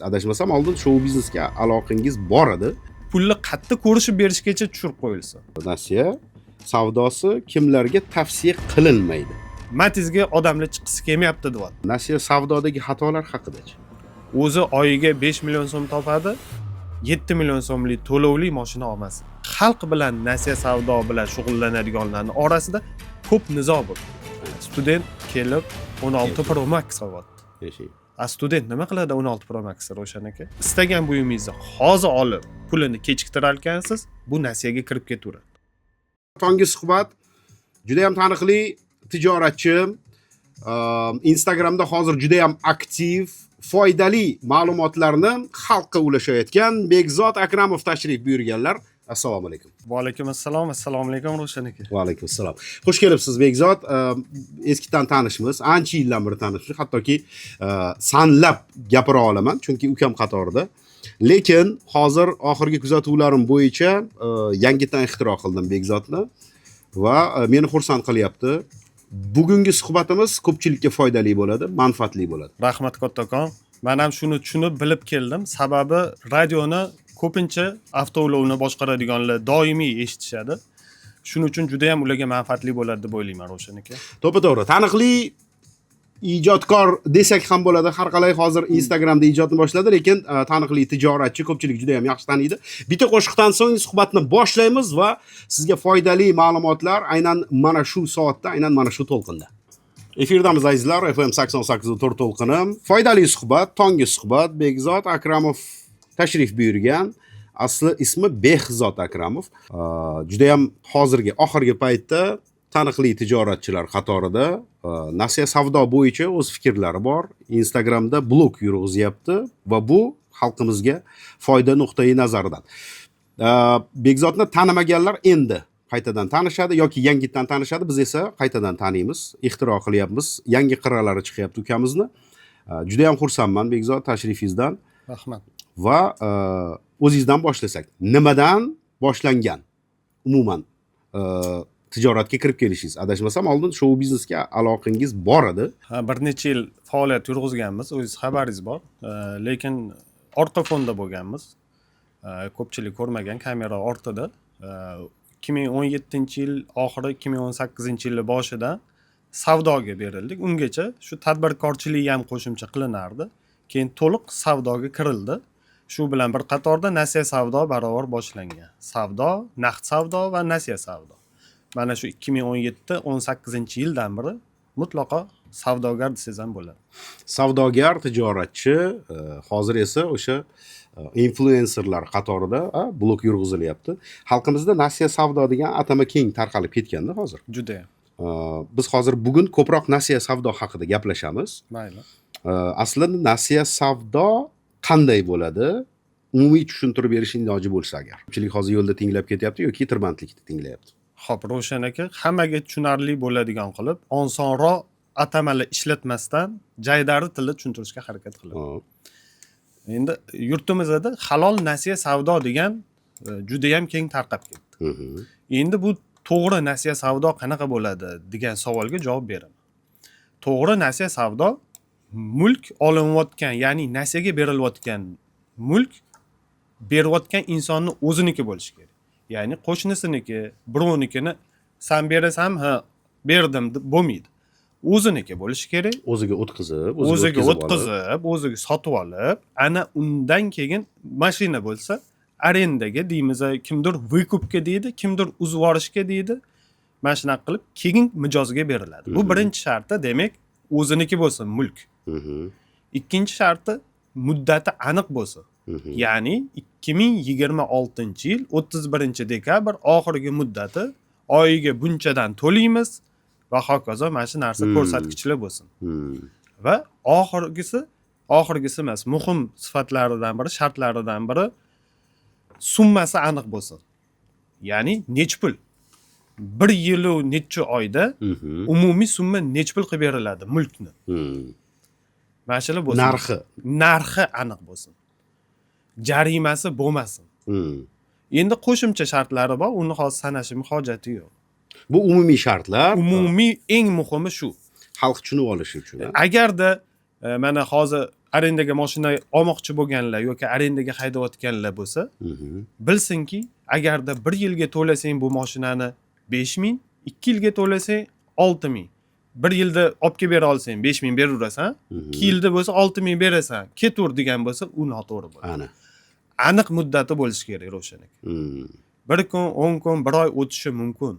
Adashmasam oldin show biznesga aloqangiz bor edi. Pulni qattiq ko'rishib berishgacha tushirib qo'yilsa. Nasiya savdosi kimlarga tavsiya qilinmaydi? Matizga odamlar chiqisi kelmayapti deyapti. Nasiya savdodagi xatolar haqida-chi? O'zi oyiga 5 million so'm topadi, 7 million so'mlik to'lovli mashina olmasin. Xalq bilan nasiya savdo bilan shug'ullanadiganlarning orasida ko'p nizo bor. Student kelib 16 Pro Max olyapti. Yashang. Student nima qiladi 16 Pro Max Roshan aka? Istagan buyimingizni hozir olib, pulini kechiktirarkansiz, bu nasiyaga kirib ketaveradi. Tongi suhbat juda ham taniqli tijoratchi, Instagramda hozir juda ham aktiv, foydali ma'lumotlarni xalqqa ulashayotgan Bekzod Akramov tashrif buyurganlar. Assalomu alaykum. Va alaykum assalom. Assalomu alaykum Roshan aka. Va alaykum assalom. Xush kelibsiz Bekzod. Eskidan tanishmiz, ancha yildan beri tanishmiz. Hattoki sanlab gapira olaman, chunki ukam qatorida. Lekin hozir oxirgi kuzatuvlarim bo'yicha yangidan ixtiro qildim Bekzodni va meni xursand qilyapti. Bugungi suhbatimiz ko'pchilikka foydali bo'ladi, manfaatli bo'ladi. Rahmat kattakon. Men ham shuni tushunib bilib keldim. Sababi radioni ko'pincha avtoulovni boshqaradiganlar doimiy eshitishadi. Shuning uchun juda ham ularga manfaatli bo'ladi deb o'ylayman Roshan aka. To'g'ri. Taniqli ijodkor desak ham bo'ladi. Har qalay hozir Instagramda ijodni boshladi, lekin taniqli tijoratchi, ko'pchilik juda ham yaxshi taniydi. Bitta qo'shiqdan so'ng suhbatni boshlaymiz va sizga foydali ma'lumotlar aynan mana shu soatda, aynan mana shu to'lqinda. Efirdamiz azizlar, FM 88.4 to'lqini. Foydali suhbat, tongi suhbat. Bekzod Akramov tashrif buyurgan. Asli ismi Behzod Akramov. Juda ham hozirgi oxirgi paytda taniqli tijoratchilar qatorida nasiya savdo bo'yicha o'z fikrlari bor. Instagramda blog yurg'izyapti va bu xalqimizga foyda nuqtai nazaridan. Bekzodni tanimaganlar endi qaytadan tanishadi yoki yangidan tanishadi. Biz esa qaytadan taniymiz, ixtiro qilyapmiz. Yangi qirralari chiqyapti ukamizni. Juda ham xursandman Bekzod tashrifingizdan. Rahmat. Va o'zingizdan boshlasak, nimadan boshlangan umuman tijoratga kirib kelishingiz? Adashmasam oldin show biznesga aloqangiz bor edi. Bir necha yil faoliyat yurg'izganmiz, o'zingiz xabaringiz bor. Lekin orqa fonda bo'lganmiz. Ko'pchilik ko'rmagan kamera ortida. 2017-yil oxiri, 2018-yil boshida savdoga berildik. Ungacha shu tadbirkorchilik ham qo'shimcha qilinardi. Keyin to'liq savdoga kirildi. Shu bilan bir qatorda nasiya savdo barobar boshlangan. Savdo, naqd savdo va nasiya savdo. Mana shu 2017-18-yildan beri mutlaqo savdogar desangiz ham bo'ladi. Savdogar, tijoratchi, hozir esa o'sha influencerlar qatorida blog yurg'izilyapti. Xalqimizda nasiya savdo degan atama keng tarqalib ketganda hozir. Juda ham. Biz hozir bugun ko'proq nasiya savdo haqida gaplashamiz. Mayli. Aslida nasiya savdo qanday bo'ladi? Umumiy tushuntirib berishing iloji bo'lsa agar. Ko'pchilik hozir yo'lda tinglab ketyapti yoki tirbandlikda tinglayapti. Xo'p, Roshan aka, hammaga tushunarli bo'ladigan qilib, osonroq atamalar ishlatmasdan jaydari tilda tushuntirishga harakat qilaman. Endi yurtimizda halol nasiya savdo degan juda ham keng tarqab ketdi. Endi bu to'g'ri nasiya savdo qanaqa bo'ladi degan savolga javob beraman. To'g'ri nasiya savdo mulk olinayotgan, ya'ni nasiyaga berilayotgan mulk berayotgan insonning o'ziniki bo'lishi kerak. Ya'ni qo'shnisiniki, birovnikini sen berasan, ha, berdim deb bo'lmaydi. O'ziniki bo'lishi kerak. O'ziga o'tkazib, o'ziga sotib olib, ana undan keyin mashina bo'lsa, arendaga deymiz, kimdir vykupga deydi, kimdir uzvorishga deydi. Mana shunaqa qilib keyin mijozga beriladi. Bu birinchi sharti, demak, o'ziniki bo'lsin mulk. Ikkinchi sharti muddati aniq bo'lsin. Ya'ni 2026-yil 31-dekabr oxirgi muddati, oyiga bunchadan to'laymiz va hokazo mana shu narsa ko'rsatkichlar bo'lsin. Va oxirgisi emas, muhim sifatlaridan biri, shartlaridan biri summasi aniq bo'lsin. Ya'ni nech pul? 1 yil u necha oyda umumiy summa nech pul qilib beriladi mulkni. Mana shular bo'lsin. Narxi aniq bo'lsin. Jarimasi bo'lmasin. Endi qo'shimcha shartlari bor, uni hozir sanashim hojati yo'q. Bu umumiy shartlar. Umumiy eng muhimi shu. Xalq tushunib olishi uchun. Agarda mana hozir arendaga mashina olmoqchi bo'lganlar yoki arendaga haydayotganlar bo'lsa, bilsinki, agarda 1 yilga to'lasang bu mashinani 5000, 2 yilga to'lasang 6000. 1 yilda olib kelib bera olsang 5000 beraverasan, 2 yilda bo'lsa 6000 berasan. Ketur degan bo'lsa, u noto'g'ri bo'ladi. Ana. Aniq muddati bo'lishi kerak Ravshan aka. 1 kun, 10 kun, 1 oy o'tishi mumkin.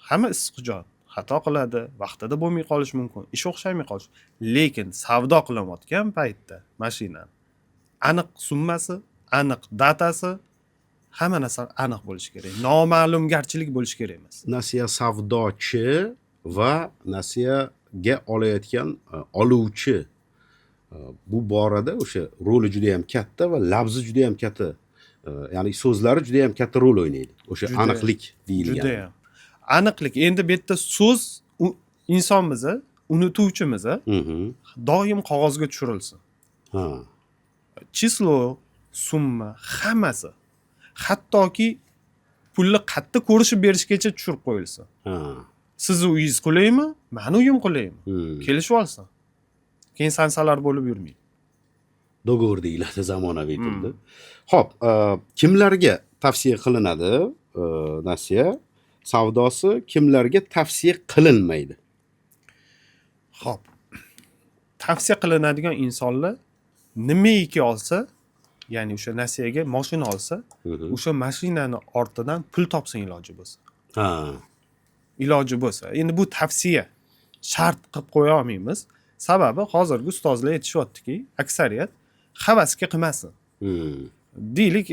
Hamma issiqjon xato qiladi, vaqtida bo'lmay qolish mumkin, ish o'xshamay qolish. Lekin savdo qilayotgan paytda mashinani aniq summasi, aniq datasi, hamma narsa aniq bo'lishi kerak. Noma'lumgarchilik bo'lishi kerak emas. Nasiya savdochi va nasiyaga olayotgan oluvchi bu borada o'sha roli juda ham katta va labzi juda ham katta. Ya'ni so'zlari juda ham katta rol o'ynaydi. O'sha aniqlik deyilgan. Juda ham. Aniqlik. Endi bu yerda so'z insonmiz, unutuvchimiz doim qog'ozga tushirilsin. Ha. Chislo, summa, hammasi. Hattoki pulni qayerda ko'rishib berishgacha tushirib qo'yilsin. Ha. Sizni uyingiz qulaymi? Meni uyim qulaymi? Kelishib olsin. Keyin sansalar bo'lib yurmaydi. Dogovor deyiladi zamonaviy tilda. Xo'p, kimlarga tavsiya qilinadi nasiya savdosi, kimlarga tavsiya qilinmaydi? Xo'p. Tavsiya qilinadigan insonlar nimaiki olsa, ya'ni o'sha nasiyaga mashina olsa, o'sha mashinani ortidan pul topsin iloji bo'lsa. Ha. Iloji bo'lsa. Endi bu tavsiya shart qilib qo'ya olmaymiz. Sababi hozirgi ustozlar aytishyaptiki, aksariyat havasga qilmasin. Deylik,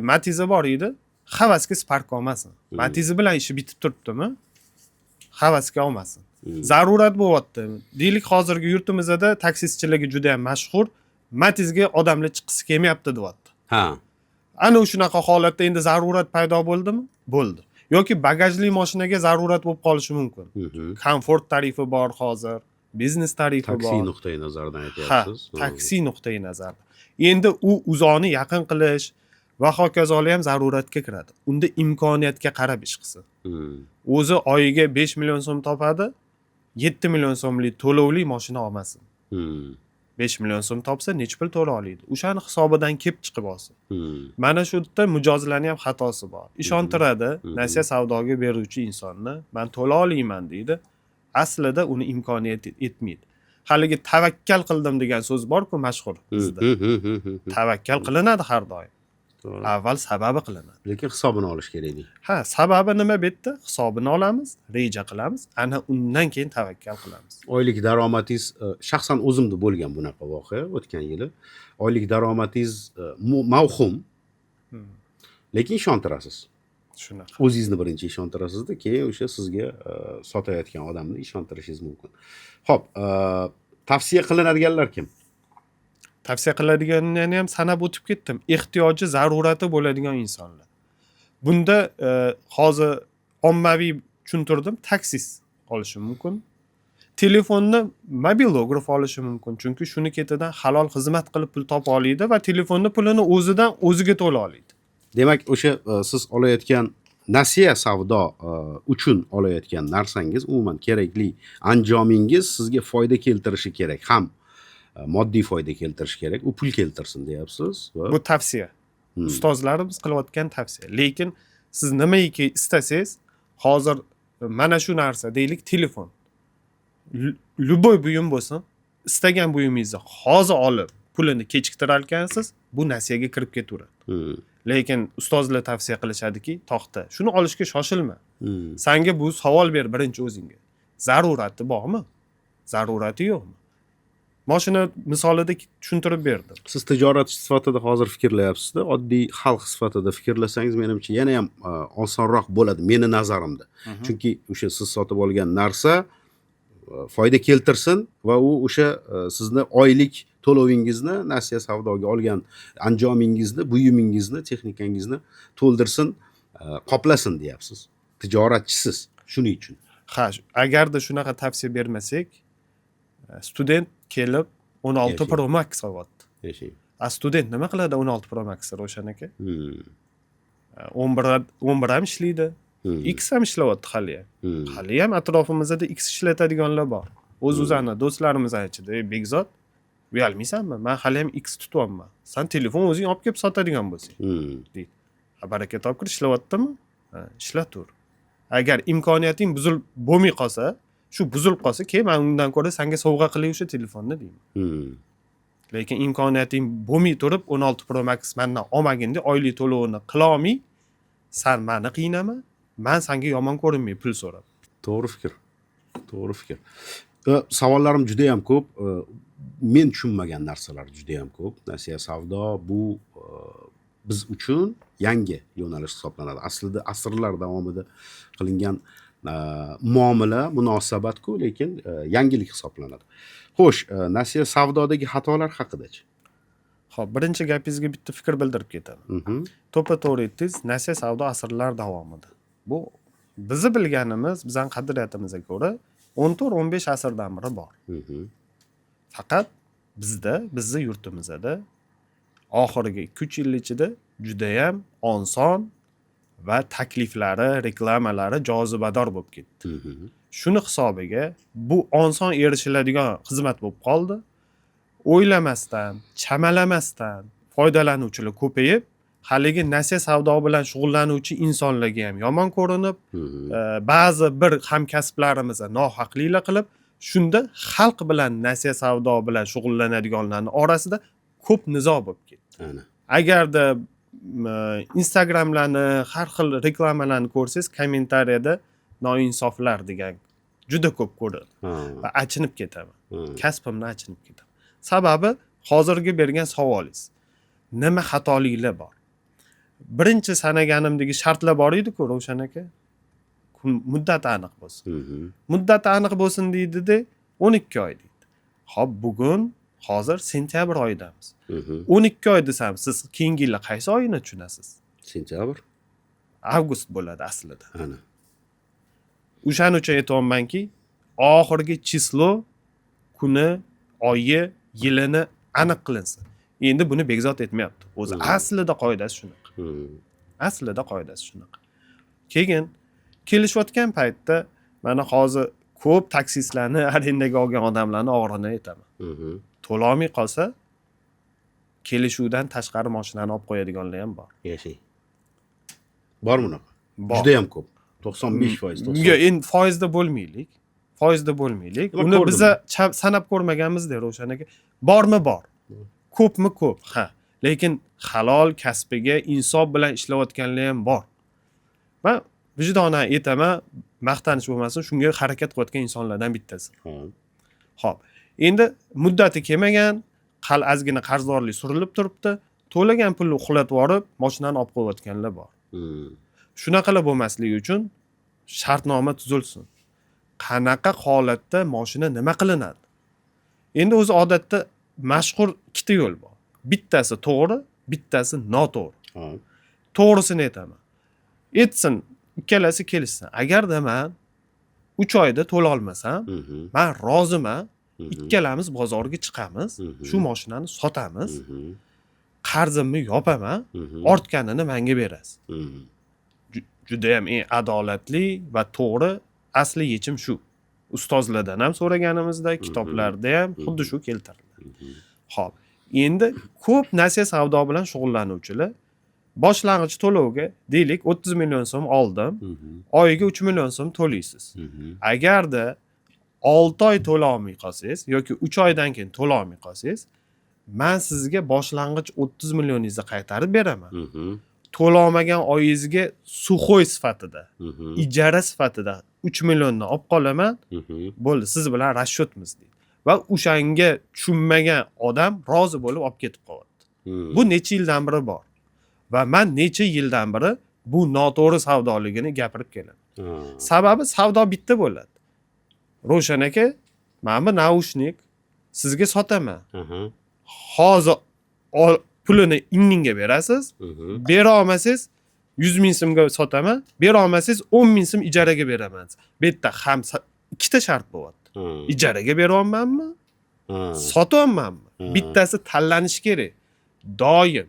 Matizi bor edi, havasga Spark olmasin. Matizi bilan ishi bitib turibdimi? Havasga olmasin. Zarurat bo'lyapti. Deylik, hozirgi yurtimizda taksistchilarga juda ham mashhur, Matizga odamlar chiqisi kelmayapti deyapti. Ha. Ana shunaqa holatda endi zarurat paydo bo'ldimi? Bo'ldi. Yoki bagajli mashinaga zarurat bo'lib qolishi mumkin. Komfort tarifi bor hozir, biznes tarifi bor. Taksi nuqtai nazaridan aytyapsiz. Taksi nuqtai nazaridan. Endi u uzoqni yaqin qilish va hokazolar ham zaruratga kiradi. Unda imkoniyatga qarab ish qilsin. O'zi oyiga 5 million so'm topadi, 7 million so'mlik to'lovli mashina olmasin. 5 million so'm topsa nech pul to'la oladi? O'shani hisobidan kelib chiqib olsin. Mana shu yerda mijozlarning ham xatosi bor. Ishontiradi, nasiya savdoga beruvchi insonni, men to'la olayman deydi. Aslida uni imkoniyat etmaydi. Haligi tavakkal qildim degan so'z bor-ku mashhur bizda. Tavakkal qilinadi har doim. Avval sababi qilinadi. Lekin hisobini olish kerak deydi. Ha, sababi nima bu yerda? Hisobini olamiz, reja qilamiz, ana undan keyin tavakkal qilamiz. Oylik daromadingiz shaxsan o'zimda bo'lgan bunaqa voqea o'tgan yili. Oylik daromadingiz mavhum. Lekin ishontirasiz. Shunaqa. O'zingizni birinchi ishontirasizda, keyin o'sha sizga sotayotgan odamni ishontirishingiz mumkin. Xo'p, tavsiya qilinadiganlar kim? Tavsiya qiladiganini ham sanab o'tib ketdim. Ehtiyoji, zarurati bo'ladigan insonlar. Bunda hozir ommaviy tushuntirdim, taksist olishi mumkin. Telefonni mobilograf olishi mumkin, chunki shuni ketidan halol xizmat qilib pul topa oladi va telefonni pulini o'zidan o'ziga to'la oladi. Demak, o'sha siz olayotgan nasiya savdo uchun olayotgan narsangiz, umuman kerakli anjomingiz sizga foyda keltirishi kerak. Ham moddiy foyda keltirishi kerak, u pul keltirsin deyapsiz. Bu tavsiya. Ustozlarimiz qilayotgan tavsiya. Lekin siz nimaiki istasangiz, hozir mana shu narsa, deylik, telefon. Любой buyum bo'lsin, istagan buyumingizni hozir olib, pulini kechiktirar ekansiz, bu nasiyaga kirib ketaveradi. Lekin ustozlar tavsiya qilishadiki, to'xta, shuni olishga shoshilma. Senga bu savol ber birinchi o'zingga. Zarurati bormi? Zarurati yo'qmi? Mashina misolida tushuntirib berdim. Siz tijoratchi sifatida hozir fikrlayapsiz-da, oddiy xalq sifatida fikrlasangiz menimcha yana ham osonroq bo'ladi meni nazarimda. Chunki o'sha siz sotib olgan narsa foyda keltirsin va u o'sha sizni oylik to'lovingizni, nasiya savdoga olgan anjomingizni, buyumingizni, texnikangizni to'ldirsin, qoplasin deyapsiz. Tijoratchisiz, shuning uchun. Ha, agarda shunaqa tavsiya bermasak, student kelib 16 Pro Max olyapti. Yashang. Student nima qiladi 16 Pro Max Ravshan aka? 11 ham ishlaydi. X ham ishlayapti hali ham. Hali ham atrofimizda X ishlatadiganlar bor. O'zini do'stlarimiz aytdi, Bekzod uyalmaysanmi? Men hali ham X tutyapman. Sen telefon o'zing olib kelib sotadigan bo'lsang. deydi. Baraka topkir ishlayaptimi? Ha, ishlatur. Agar imkoniyating bo'lmay qolsa, shu buzilib qolsa, keyin men undan ko'ra senga sovg'a qilay o'sha telefonni deyman. Lekin imkoniyating bo'lmay turib 16 Pro Max mendan olmagin deb oylik to'lovini qila olmay, sen meni qiynama, men senga yomon ko'rinmay pul so'rab. To'g'ri fikr. To'g'ri fikr. Savollarim juda ham ko'p. Men tushunmagan narsalar juda ham ko'p. Nasiya savdo bu biz uchun yangi yo'nalish hisoblanadi. Aslida asrlar davomida qilingan muomala, munosabat-ku, lekin yangilik hisoblanadi. Xo'sh, nasiya savdodagi xatolar haqida-chi? Xo'p, birinchi gapingizga bitta fikr bildirib ketaman. To'ppa-to'g'ri aytdingiz, nasiya savdo asrlar davomida. Bu bizni bilganimiz, bizning qadriyatimizga ko'ra 14-15 asrdan beri bor. Faqat bizni yurtimizda oxirgi 2-3 yil ichida juda ham oson va takliflari, reklamalari jozibador bo'lib ketdi. Shuni hisobiga bu oson erishiladigan xizmat bo'lib qoldi. O'ylamasdan, chamalamasdan foydalanuvchilar ko'payib, haligi nasiya savdo bilan shug'ullanuvchi insonlarga ham yomon ko'rinib, ba'zi bir hamkasblarimizga nohaqliklar qilib, shunda xalq bilan nasiya savdo bilan shug'ullanadiganlarning orasida ko'p nizo bo'lib ketdi. Agarda Instagramlarni, har xil reklamalarni ko'rsangiz, kommentariyada noinsoflar degan juda ko'p ko'radi. Va achinib ketaman. Kasbimdan achinib ketaman. Sababi hozirgi bergan savolingiz. Nima xatoliklar bor? Birinchi sanaganimdagi shartlar bor edi-ku, Ravshan aka. Muddati aniq bo'lsin. Muddati aniq bo'lsin deydi-da, 12 oy deydi. Xo'p, bugun hozir sentyabr oyidamiz. 12 oy desam, siz keyingi yil qaysi oyini tushunasiz? Sentyabr, avgust bo'ladi aslida. Ana. O'shaning uchun aytayapmanki, oxirgi chislo, kuni, oyi, yilini aniq qilinsin. Endi buni bekzod etmayapti. O'zi aslida qoidasi shunaqa. Aslida qoidasi shunaqa. Keyin kelishayotgan paytda mana hozir ko'p taksistlarni arendaga olgan odamlarni og'irini aytaman. To'la olmay qolsa, kelishuvdan tashqari mashinani olib qo'yadiganlar ham bor. Yashang. Bor bunaqa. Juda ham ko'p. 95%. Yo'q, endi foizda bo'lmaylik. Uni biz sanab ko'rmaganmiz-da, Ravshan aka. Bormi bor? Ko'pmi ko'p? Ha. Lekin halol kasbiga insof bilan ishlayotganlar ham bor. Men vijdonan aytaman, maqtanish bo'lmasin, shunga harakat qilayotgan insonlardan bittasi. Xo'p. Endi muddati kelmagan, ozgina qarzdorlik surilib turibdi, to'lagan pulni uxlatib yorib, mashinani olib qo'yayotganlar bor. Shunaqalar bo'lmasligi uchun shartnoma tuzilsin. Qanaqa holatda mashina nima qilinadi? Endi o'zi odatda mashhur ikkita yo'l bor. Bittasi to'g'ri, bittasi noto'g'ri. To'g'risini aytaman. Etsin, ikkalasi kelishsin. Agarda men 3 oyda to'la olmasam, men roziman. Ikkalamiz bozorga chiqamiz, shu mashinani sotamiz. Qarzimni yopaman, ortganini menga berasiz. Juda ham eng adolatli va to'g'ri asli yechim shu. Ustozlardan ham so'raganimizda, kitoblarda ham xuddi shu keltiriladi. Xo'p, endi ko'p nasiya savdo bilan shug'ullanuvchilar boshlang'ich to'lovga deylik 30 million so'm oldim, oyiga 3 million so'm to'laysiz. Agarda 6 oy to'la olmay qolsangiz yoki 3 oydan keyin to'la olmay qolsangiz, men sizga boshlang'ich 30 millioningizni qaytarib beraman. To'la olmagan oyingizga suxoy sifatida, ijara sifatida 3 millionni olib qolaman. Bo'ldi, siz bilan rashyotmiz deydi. Va o'shanga tushunmagan odam rozi bo'lib olib ketib qolyapti. Bu necha yildan beri bor. Va men necha yildan beri bu noto'g'ri savdoligini gapirib kelaman. Sababi savdo bitta bo'ladi. Ravshan aka, men bu naushnik sizga sotaman. Hozir pulini inningga berasiz. Bera olmasangiz 100 ming so'mga sotaman, bera olmasangiz 10 ming so'm ijaraga beraman. Bu yerda ham ikkita shart bo'lyapti. Ijaraga beryapmanmi? Sotyapmanmi? Bittasi tanlanish kerak. Doim.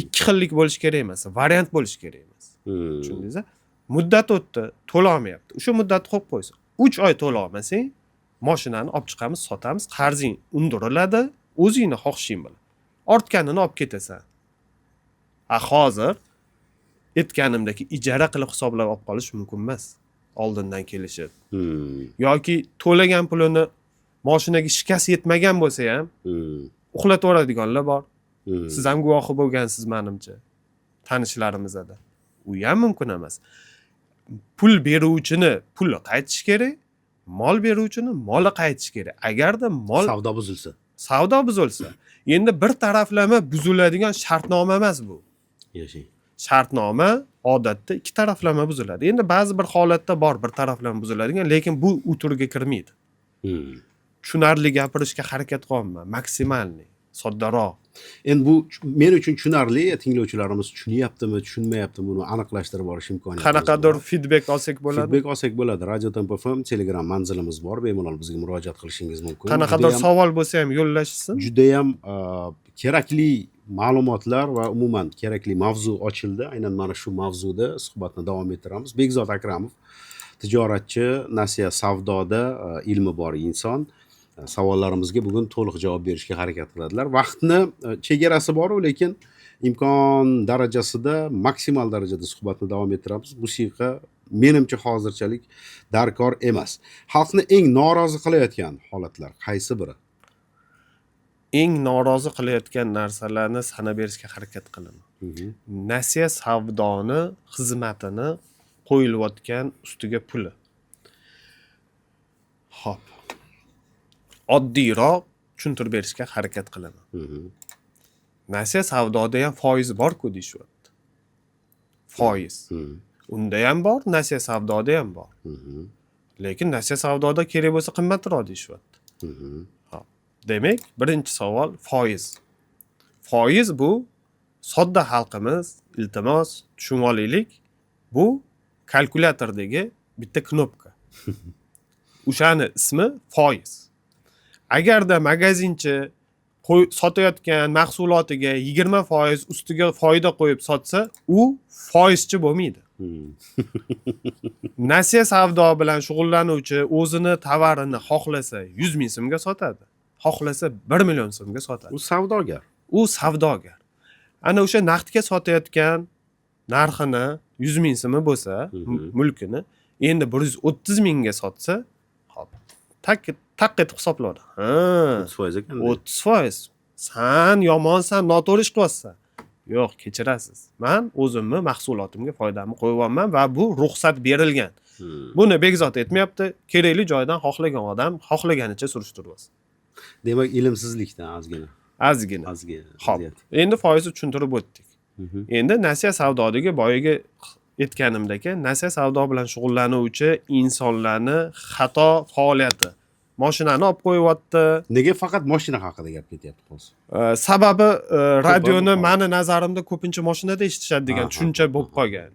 Ikki xillik bo'lish kerak emas, variant bo'lish kerak emas. Tushundingizmi? Muddat o'tdi, to'la olmayapti. O'sha muddatni qo'yib qo'ysin. 3 oy to'la olmasang, Mashinani olib chiqamiz, sotamiz, qarzing undiriladi, o'zingni xohishing bilan. Ortganini olib ketasan. Hozir aytganimdagi ijara qilib hisoblab olib qolish mumkin emas. Oldindan kelishib. Yoki to'lagan pulini mashinaga shikast yetmagan bo'lsa ham, uxlatib yuboradiganlar bor. Siz ham guvohi bo'lgansiz menimcha. Tanishlarimizda. U ham mumkin emas. Pul beruvchini puli qaytish kerak, mol beruvchini moli qaytish kerak. Agarda mol savdo buzilsa, endi bir taraflama buziladigan shartnoma emas bu. Yashang. Shartnoma odatda ikki taraflama buziladi. Endi ba'zi bir holatda bor bir taraflama buziladigan, lekin bu u turga kirmaydi. Tushunarli gapirishga harakat qilaman, maksimalni, soddaroq. Endi bu men uchun tushunarli, tinglovchilarimiz tushunyaptimi, tushunmayaptimi buni aniqlashtirib olish imkoniyati. Qanaqadir feedback olsak bo'ladi. Feedback olsak bo'ladi. Radio Tempo FM Telegram manzilimiz bor, bemalol bizga murojaat qilishingiz mumkin. Qanaqadir savol bo'lsa ham yo'llashsin. Juda ham kerakli ma'lumotlar va umuman kerakli mavzu ochildi. Aynan mana shu mavzuda suhbatni davom ettiramiz. Bekzod Akramov, tijoratchi, nasiya savdoda ilmi bor inson. Savollarimizga bugun to'liq javob berishga harakat qiladilar. Vaqtni chegarasi bor-ku, lekin imkon darajasida maksimal darajada suhbatni davom ettiramiz. Musiqa menimcha hozirchalik darkor emas. Xalqni eng norozi qilayotgan holatlar qaysi biri? Eng norozi qilayotgan narsalarni sanab berishga harakat qilaman. Nasiya savdoni xizmatini qo'yilayotgan ustiga puli. Xo'p. Oddiyroq tushuntirib berishga harakat qilaman. Nasiya savdoda ham foiz bor-ku deyishyapti. Foiz. Unda ham bor, nasiya savdoda ham bor. Lekin nasiya savdoda kerak bo'lsa qimmatroq deyishyapti. Xo'p. Demak, birinchi savol foiz. Foiz bu sodda xalqimiz, iltimos, tushunib olaylik, bu kalkulyatordagi bitta knopka. O'shani ismi foiz. Agarda magazinchi sotayotgan mahsulotiga 20% ustiga foyda qo'yib sotsa, u foizchi bo'lmaydi. Nasiya savdo bilan shug'ullanuvchi o'zini tovarini xohlasa 100 ming so'mga sotadi, xohlasa 1 million so'mga sotadi. U savdogar. U savdogar. Ana o'sha naqdga sotayotgan narxini 100 ming so'mi bo'lsa, mulkini endi 130 mingga sotsa, hop, taq etib hisobladi. 30% ekan. 30%. Sen yomonsan, noto'g'ri ish qilyapsan. Yo'q, kechirasiz. Men o'zimni mahsulotimga foydamni qo'yyapman va bu ruxsat berilgan. Buni Bekzod aytmayapti. Kerakli joydan xohlagan odam xohlaganicha surishtirib. Demak, ilmsizlikdan ozgina. Ozgina. Xo'p. Endi foizni tushuntirib o'tdik. Endi nasiya savdodagi boyaga aytganimdek, nasiya savdo bilan shug'ullanuvchi insonlarni xato faoliyati. Mashinani olib qo'yapti. Nega faqat mashina haqida gap ketyapti hozir? Sababi radioni meni nazarimda ko'pincha mashinada eshitishadi degan tushuncha bo'lib qolgan.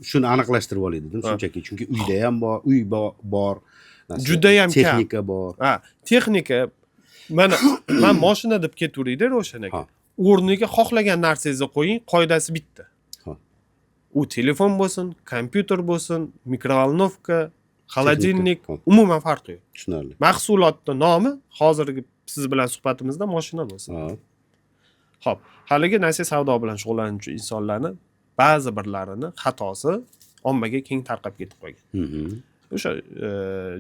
Shuni aniqlashtirib olay dedim, shunchaki. Chunki uyda ham bor, uy bor, juda ham texnika bor. Texnika. Men mashina deb ketaveraydi Roshan aka. O'rniga xohlagan narsangizni qo'ying, qoidasi bitta. U telefon bo'lsin, kompyuter bo'lsin, mikrovolnovka, xolodilnik, umuman farqi yo'q. Tushunarli. Mahsulotning nomi hozirgi siz bilan suhbatimizda mashina bo'lsin. Xo'p, haligi nasiya savdo bilan shug'ullanuvchi insonlarni ba'zi birlarini xatosi ommaga keng tarqab ketib qolgan. O'sha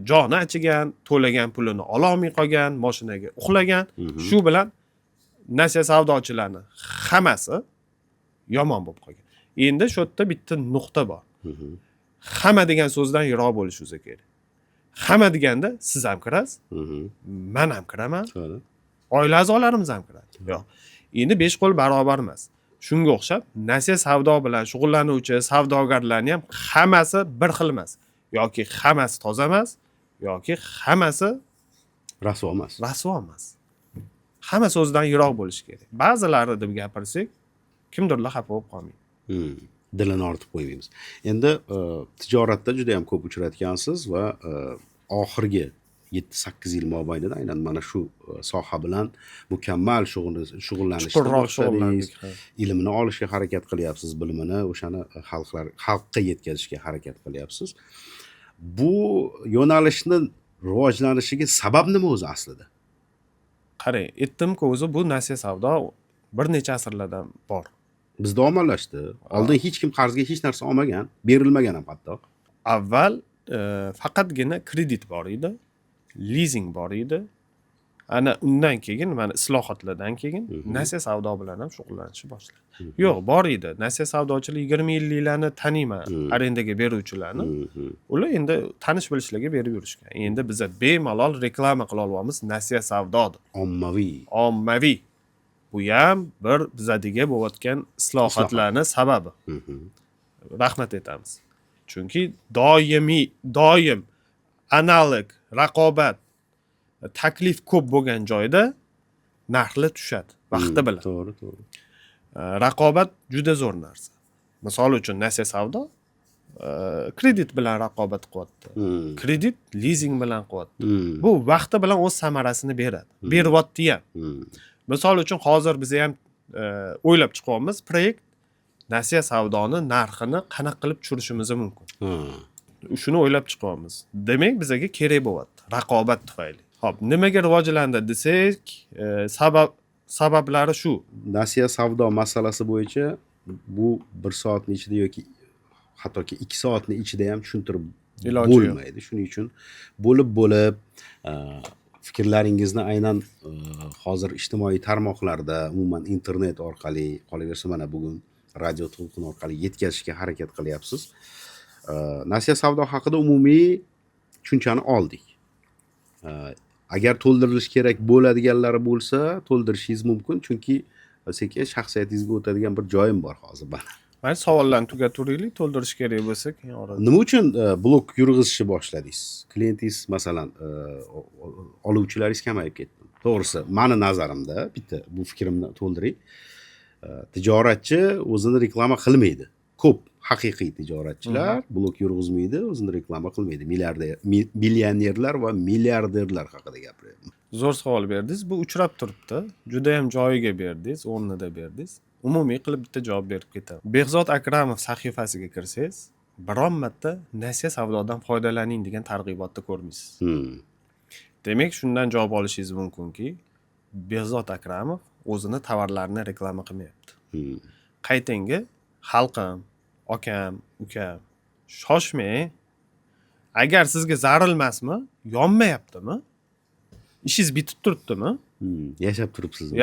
joni achigan, to'lagan pulini ola olmay qolgan, mashinaga uxlagan, shu bilan nasiya savdochilarni hammasi yomon bo'lib qolgan. Endi shu yerda bitta nuqta bor. Hamma degan so'zdan yiroq bo'lishingiz kerak. Hamma deganda siz ham kirasiz, men ham kiraman, oila a'zolarimiz ham kiradi. Yo'q. Endi 5 qo'l barobar emas. Shunga o'xshab, nasiya savdo bilan shug'ullanuvchi savdogarlarning ham hammasi bir xil emas. Yoki hammasi toza emas, yoki hammasi rasvo emas. Rasvo emas. Hamma so'zdan yiroq bo'lish kerak. Ba'zilari deb gapirsak, kimdirlar xafa bo'lib qolmaydi. Dilini ortib qo'ymaymiz. Endi tijoratda juda ham ko'p uchratgansiz va oxirgi 7-8 yil mobaynida aynan mana shu soha bilan mukammal shug'ullanishga boshladingiz. Ilmini olishga harakat qilyapsiz, bilimini o'shani xalqqa yetkazishga harakat qilyapsiz. Bu yo'nalishni rivojlanishiga sabab nima o'zi aslida? Qarang, aytdim-ku, o'zi bu nasiya savdo bir necha asrlardan bor. Bizda ommalashdi. Oldin hech kim qarzga hech narsa olmagan, berilmagan ham hatto. Avval faqatgina kredit bor edi, lizing bor edi. Ana undan keyin mana islohotlardan keyin nasiya savdo bilan ham shug'ullanishni boshladi. Yo'q, bor edi. Nasiya savdochilar 20 yilliklarni taniyman, arendaga beruvchilarni. Ular endi tanish bilishlarga berib yurishgan. Endi biza bemalol reklama qila olamiz, nasiya savdodir. Ommaviy. Bu ham bir bizadagi bo'layotgan islohotlarning sababi. Rahmat aytamiz. Chunki doim analog, raqobat, taklif ko'p bo'lgan joyda narxlar tushadi vaqti bilan. To'g'ri. Raqobat juda zo'r narsa. Misol uchun nasiya savdo kredit bilan raqobat qilyapti. Kredit lizing bilan qilyapti. Bu vaqti bilan o'z samarasini beradi. Beryapti ham. Misol uchun hozir biz ham o'ylab chiqyapmiz proyekt nasiya savdoni narxini qanaqa qilib tushirishimiz mumkin. Shuni o'ylab chiqyapmiz. Demak, bizga kerak bo'lyapti raqobat tufayli. Xo'p, nimaga rivojlandi desak, sabablari shu. Nasiya savdo masalasi bo'yicha bu 1 soatning ichida yoki hattoki 2 soatning ichida ham tushuntirib bo'lmaydi. Shuning uchun bo'lib fikrlaringizni aynan hozir ijtimoiy tarmoqlarda, umuman internet orqali, qolaversa mana bugun radio to'lqin orqali yetkazishga harakat qilyapsiz. Nasiya savdo haqida umumiy tushunchani oldik. Agar to'ldirilish kerak bo'ladiganlari bo'lsa, to'ldirishingiz mumkin, chunki sekin shaxsiyatingizga o'tadigan bir joyim bor hozir bana. Mana savollarni tugaturaylik, to'ldirish kerak bo'lsa, keyin orada. Nima uchun blog yurg'izishni boshdingiz? Klientingiz masalan, oluvchilaringiz kamayib ketdi. To'g'risi, meni nazarimda, bitta bu fikrimni to'ldiray. Tijoratchi o'zini reklama qilmaydi. Ko'p haqiqiy tijoratchilar blog yurg'izmaydi, o'zini reklama qilmaydi. Millionerlar va milliarderlar haqida gapiryapman. Zo'r savol berdingiz. Bu uchrab turibdi. Juda ham joyiga berdingiz, o'rnida berdingiz. Umumiy qilib bitta javob berib ketaman. Behzod Akramov sahifasiga kirsangiz, biron marta nasiya savdodan foydalaning degan targ'ibotni ko'rmaysiz. Demak, shundan javob olishingiz mumkinki, Behzod Akramov o'zini tovarlarini reklama qilmayapti. Qaytanga xalqim, akam, ukam, shoshmang. Agar sizga zarur emasmi, yonmayaptimi? Ishingiz bitib turibdimi?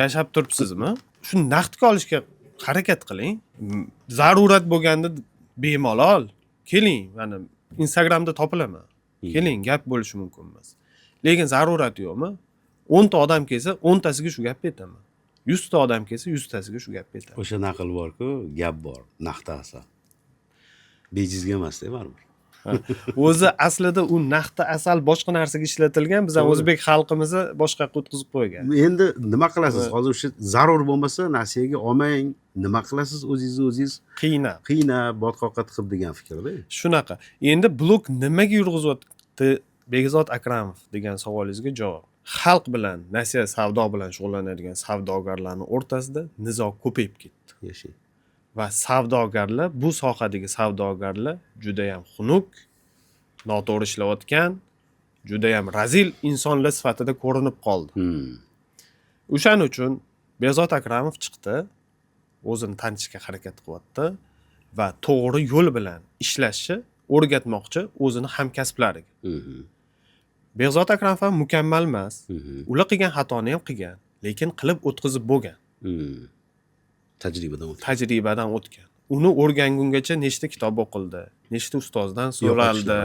Yashab turibsizmi? Shuni naqdga olishga harakat qiling. Zarurat bo'lganda bemalol keling, mana Instagramda topilaman. Keling, gap bo'lishi mumkin emas. Lekin zarurat yo'qmi? 10 ta odam kelsa, 10 tasiga shu gapni aytaman. 100 ta odam kelsa, 100 tasiga shu gapni aytaman. O'sha naql bor-ku, gap bor, naqd asal. Bejizga emas-da baribir. O'zi aslida u naqd asal boshqa narsaga ishlatilgan, biz ham o'zbek xalqimizni boshqa yoqqa o'tkazib qo'ygan. Endi nima qilasiz? Hozir o'sha zarur bo'lmasa nasiyaga olmang, nima qilasiz? O'zingiz qiynab, botqoqqa tiqib degan fikrda. Shunaqa. Endi blog nimaga yurg'izyapti? Behzod Akramov degan savolingizga javob. Xalq bilan, nasiya savdo bilan shug'ullanadigan savdogarlarning o'rtasida nizo ko'payib ketdi. Yashang. Va savdogarlar, bu sohadagi savdogarlar juda ham xunuk, noto'g'ri ishlayotgan, juda ham razil insonlar sifatida ko'rinib qoldi. O'shaning uchun Behzod Akramov chiqdi, o'zini tanitishga harakat qilyapti va to'g'ri yo'l bilan ishlashni o'rgatmoqchi o'zini hamkasblariga. Behzod Akramov ham mukammal emas. Ular qilgan xatoni ham qilgan, lekin qilib o'tkazib bo'lgan. Tajribadan o'tgan. Uni o'rgangungacha nechta kitob o'qildi, nechta ustozdan so'raldi,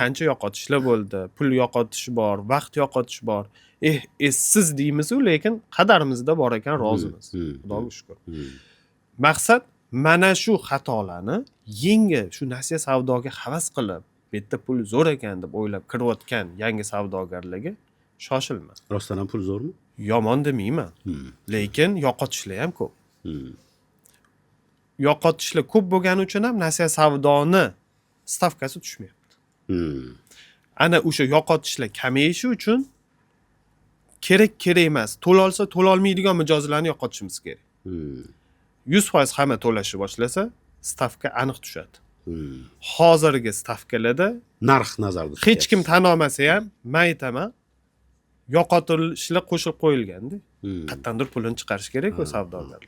qancha yo'qotishlar bo'ldi, pul yo'qotish bor, vaqt yo'qotish bor. Essiz deymiz-ku, lekin qadarimizda bor ekan, rozimiz. Xudoga shukr. Maqsad mana shu xatolarni yengib, shu nasiya savdoga havas qilib, bu yerda pul zo'r ekan deb o'ylab kirayotgan yangi savdogarlarga shoshilma. Rostdan ham pul zo'rmi? Yomon demayman. Lekin yo'qotishlar ham ko'p. Yo'qotishlar ko'p bo'lgani uchun ham nasiya savdoni stavkasi tushmayapti. Ana o'sha yo'qotishlar kamayishi uchun kerak emas, to'lolsa to'lolmaydigan mijozlarni yo'qotishimiz kerak. 100% hamma to'lashni boshlasa, stavka aniq tushadi. Hozirgi stavkalarda narx nazarda hech kim tan olmasa ham, men aytaman, yo'qotilishlar qo'shilib qo'yilganda. Qattandir pulini chiqarish kerak u savdogar.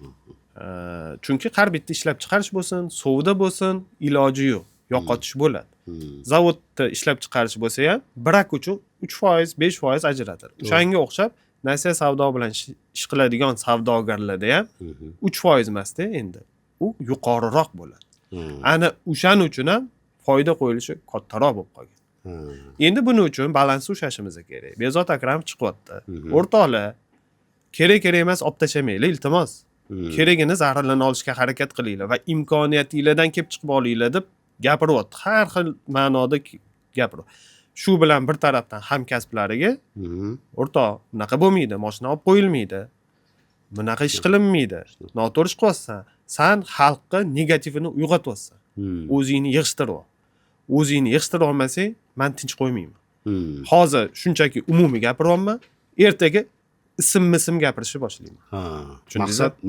Chunki har bitta ishlab chiqarish bo'lsin, savdo bo'lsin, iloji yo'q. Yo'qotish bo'ladi. Zavodda ishlab chiqarish bo'lsa ham, birak uchun 3%, 5% ajratadi. O'shanga o'xshab nasiya savdo bilan ish qiladigan savdogarlarda ham 3% emas-da endi. U yuqoriroq bo'ladi. Ana o'shaning uchun ham foyda qo'yilishi kattaroq bo'lib qolgan. Endi buning uchun balansni ushlashimiz kerak. Bezod Akramov chiqyapti. O'rtoqlar, kerak emas olib tashamanglar, iltimos. Kerakini zararlanib olishga harakat qilinglar va imkoniyatingizdan kelib chiqib olinglar deb gapiryapti. Har xil ma'noda gapiryapti. Shu bilan bir tarafdan hamkasblariga, o'rtoq, bunaqa bo'lmaydi, mashina olib qo'yilmaydi. Bunaqa ish qilinmaydi. Noto'g'ri ish qilyapsan. Sen xalqqa negativini uyg'otyapsan. O'zingni yig'ishtirib ol. O'zingni yig'ishtira olmasang, men tinch qo'ymayman. Hozir shunchaki umumiy gapiryapman, ertaga ism gapirishni boshlayman.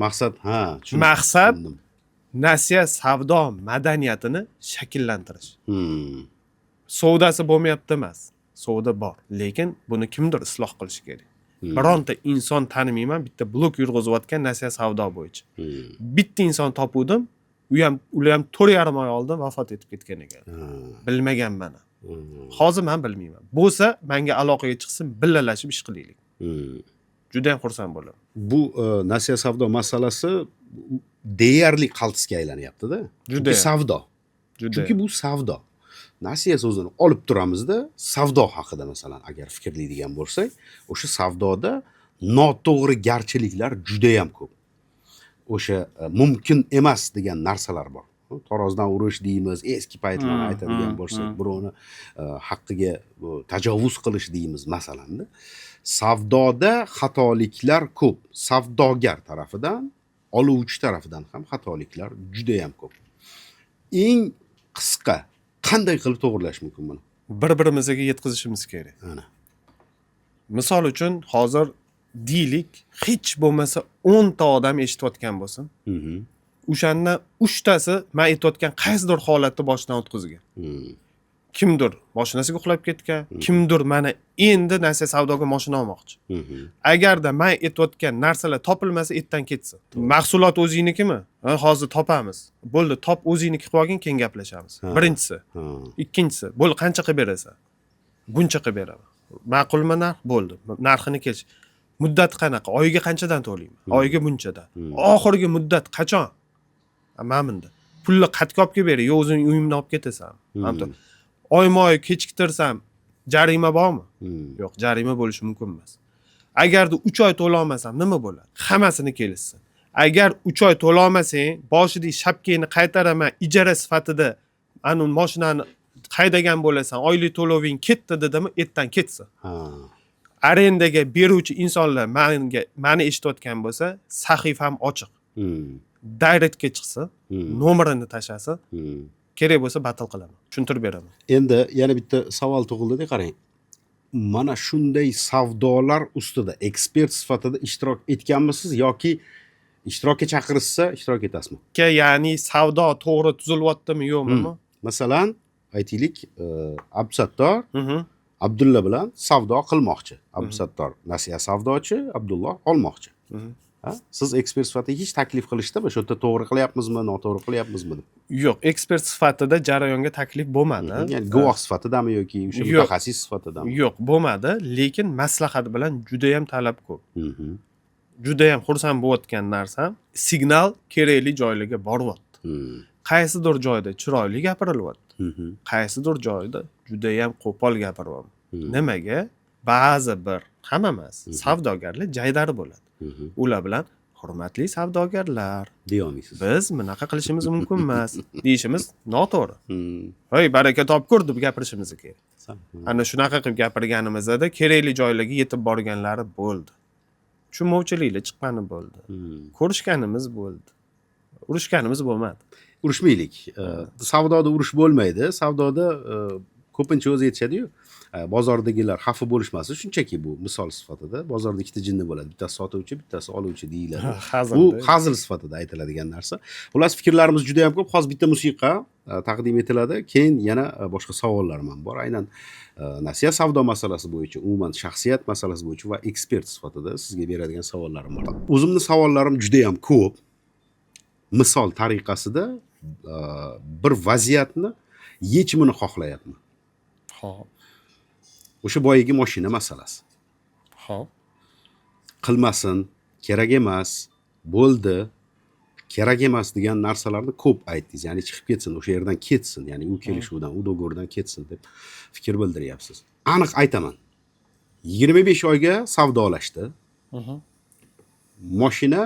Maqsad, Maqsad nasiya savdo madaniyatini shakllantirish. Savdosi bo'lmayapti emas. Savdo bor, lekin buni kimdir isloh qilish kerak. Bironta inson tanimayman, bitta blok yurg'izayotgan nasiya savdo bo'yicha. Bitta inson topuvdim, ular ham 4,5 oy oldin vafot etib ketgan ekan. Bilmaganman. Hozir men bilmayman. Bo'lsa, menga aloqaga chiqsin, billalashib ish qilaylik. Juda ham xursand bo'laman. Bu nasiya savdo masalasi deyarli qaltisga aylanyapti-da. Juda savdo. Chunki bu savdo. Nasiya so'zini olib turamizda, savdo haqida masalan agar fikrlaydigan bo'lsak, o'sha savdoda noto'g'ri garchiliklar juda ham ko'p. O'sha mumkin emas degan narsalar bor. Tarozdan urush deymiz, eski paytlarni aytadigan bo'lsak, birovni haqqiga tajovuz qilish deymiz masalanda. Savdoda xatoliklar ko'p. Savdogar tarafidan, oluvchi tarafidan ham xatoliklar juda ham ko'p. Eng qisqa qanday qilib to'g'rilash mumkin buni? Bir-birimizga yetkazishimiz kerak. Ana. Misol uchun hozir deylik, hech bo'lmasa 10 ta odam eshitayotgan bo'lsin. O'shandan 3 tasi men aytayotgan qaysidir holatni boshidan o'tkazgan. Kimdir mashinasiga uxlab ketgan, kimdir mana endi nasiya savdoga mashina olmoqchi. Agarda men aytayotgan narsalar topilmasa, etdan ketsin. Mahsulot o'zingnikimi? Hozir topamiz. Bo'ldi, top o'zingniki qilib olgin, keyin gaplashamiz. Birinchisi. Ikkinchisi, bo'ldi, qancha qilib berasan? Buncha qilib beraman. Ma'qulmi narx? Bo'ldi. Narxini kelch. Muddat qanaqa? Oyiga qanchadan to'layman? Oyiga bunchadan. Oxirgi muddat qachon? Ma'minda. Pulni qatga olib kelib bering, yo o'zing uyimdan olib ketasan. Oyma-oy kechiktirsam jarima bormi? Yo'q, jarima bo'lishi mumkin emas. Agarda 3 oy to'la olmasam nima bo'ladi? Hammasini kelishsin. Agar 3 oy to'la olmasang, boshidagi shapkangni qaytaraman, ijara sifatida anu mashinani haydagan bo'lasan, oylik to'loving ketdi dedimi, etdan ketsin. Arendaga beruvchi insonlar meni eshitayotgan bo'lsa, sahifam ochiq. Directga chiqsin, nomerini tashlasin. Kerak bo'lsa battle qilaman. Tushuntirib beraman. Endi yana bitta savol tug'ildi-da, qarang. Mana shunday savdolar ustida ekspert sifatida ishtirok etganmisiz yoki ishtirokka chaqirishsa ishtirok etasizmi? Ya'ni savdo to'g'ri tuzilyaptimi yo'qmi? Masalan, aytaylik, Abdusattor Abdulla bilan savdo qilmoqchi. Abdusattor nasiya savdochi, Abdulloh olmoqchi. Siz ekspert sifatida hech taklif qilishdimi? Shu yerda to'g'ri qilyapmizmi, noto'g'ri qilyapmizmi deb? Yo'q, ekspert sifatida jarayonga taklif bo'lmadi. Ya'ni guvoh sifatidami yoki o'sha mutaxassis sifatidami? Yo'q, bo'lmadi, lekin maslahat bilan juda ham talab ko'p. Juda ham xursand bo'layotgan narsam, signal kerakli joylarga boryapti. Qaysidir joyda chiroyli gapirilyapti. Qaysidir joyda juda ham qo'pol gapiryapti. Nimaga? Ba'zi bir, hamma emas, savdogarlar jaydari bo'ladi. Ular bilan hurmatli savdogarlar, deyolmaysiz. Biz bunaqa qilishimiz mumkin emas, deyishimiz noto'g'ri. Voy, baraka topkur deb gapirishimiz kerak. Ana shunaqa qilib gapirganimizda kerakli joylarga yetib borganlari bo'ldi. Tushunmovchiliklar chiqqani bo'ldi. Ko'rishganimiz bo'ldi. Urushganimiz bo'lmadi. Urushmaylik. Savdoda urush bo'lmaydi. Savdoda ko'pincha o'zi aytishadi-yu, bozordagilar xafa bo'lishmasin, shunchaki bu misol sifatida bozorda ikkita jinni bo'ladi. Bittasi sotuvchi, bittasi oluvchi deyiladi. Hazil Bu de. hazil sifatida aytiladigan narsa. Xullas fikrlarimiz juda ham ko'p. Hozir bitta musiqa taqdim etiladi. Keyin yana boshqa savollarim ham bor. Aynan nasiya savdo masalasi bo'yicha, umuman shaxsiyat masalasi bo'yicha va ekspert sifatida sizga beradigan savollarim bor. O'zimni savollarim juda ham ko'p. Misol tariqasida bir vaziyatni yechimini xohlayapman. Xo'p. O'sha boyagi mashina masalasi. Xo'p. Qilmasin, kerak emas, bo'ldi, kerak emas degan narsalarni ko'p aytdingiz. Ya'ni chiqib ketsin, o'sha yerdan ketsin, ya'ni u kelishuvdan, u do'g'ridan ketsin deb fikr bildiryapsiz. Aniq aytaman. 25 oyga savdolashdi. Mashina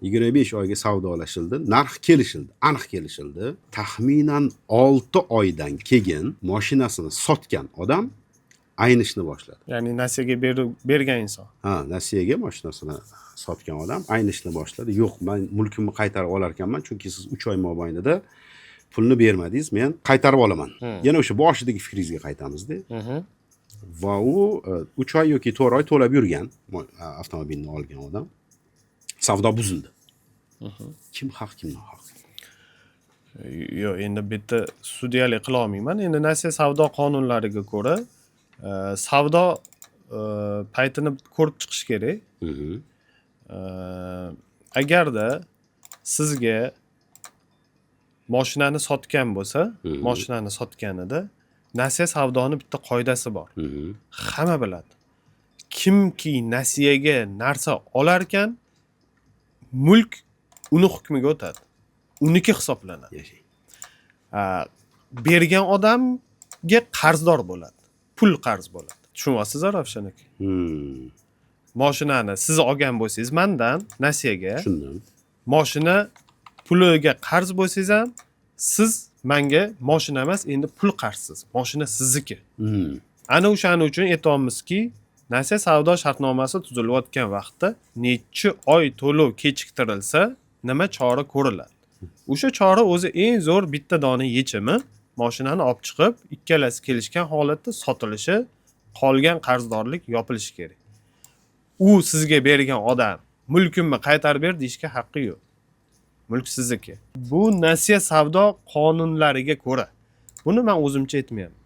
25 oyga savdolashildi, narx kelishildi, aniq kelishildi. Taxminan 6 oydan keyin mashinasini sotgan odam aynishni boshladi. Ya'ni nasiyaga bergan inson. Ha, nasiyaga mashinasini sotgan odam aynishni boshladi. Yo'q, men mulkimni qaytarib olar ekanman, chunki siz 3 oy mobaynida pulni bermadingiz, men qaytarib olaman. Yana o'sha boshidagi fikringizga qaytamiz-da. Va u 3 oy yoki 4 oy to'lab yurgan avtomobilni olgan odam. Savdo buzildi. Kim haq, kim nohaq? Yo'q, endi bitta sudyalik qila olmayman. Endi nasiya savdo qonunlariga ko'ra savdo paytini ko'rib chiqish kerak. Agarda sizga mashinani sotgan bo'lsa, mashinani sotganida nasiya savdoni bitta qoidasi bor. Hamma biladi. Kimki nasiyaga narsa olar ekan, mulk uni hukmiga o'tadi. Uniki hisoblanadi. Bergan odamga qarzdor bo'ladi. Pul qarz bo'ladi. Tushunyapsiz, Ravshan aka? Mashinani siz olgan bo'lsangiz mendan nasiyaga, Tushundim. mashina puliga qarz bo'lsangiz ham siz menga mashina emas, endi pul qarzsiz. Mashina sizniki. Ana o'shaning uchun aytamizki, nasiya savdo shartnomasi tuzilayotgan vaqtda necha oy to'lov kechiktirilsa, nima chora ko'riladi? O'sha chora o'zi eng zo'r bitta dona yechimi, mashinani olib chiqib, ikkalasi kelishgan holatda sotilishi, qolgan qarzdorlik yopilishi kerak. U sizga bergan odam mulkimni qaytarib ber deyishga haqqi yo'q. Mulk sizniki. Bu nasiya savdo qonunlariga ko'ra. Buni men o'zimcha aytmayapman.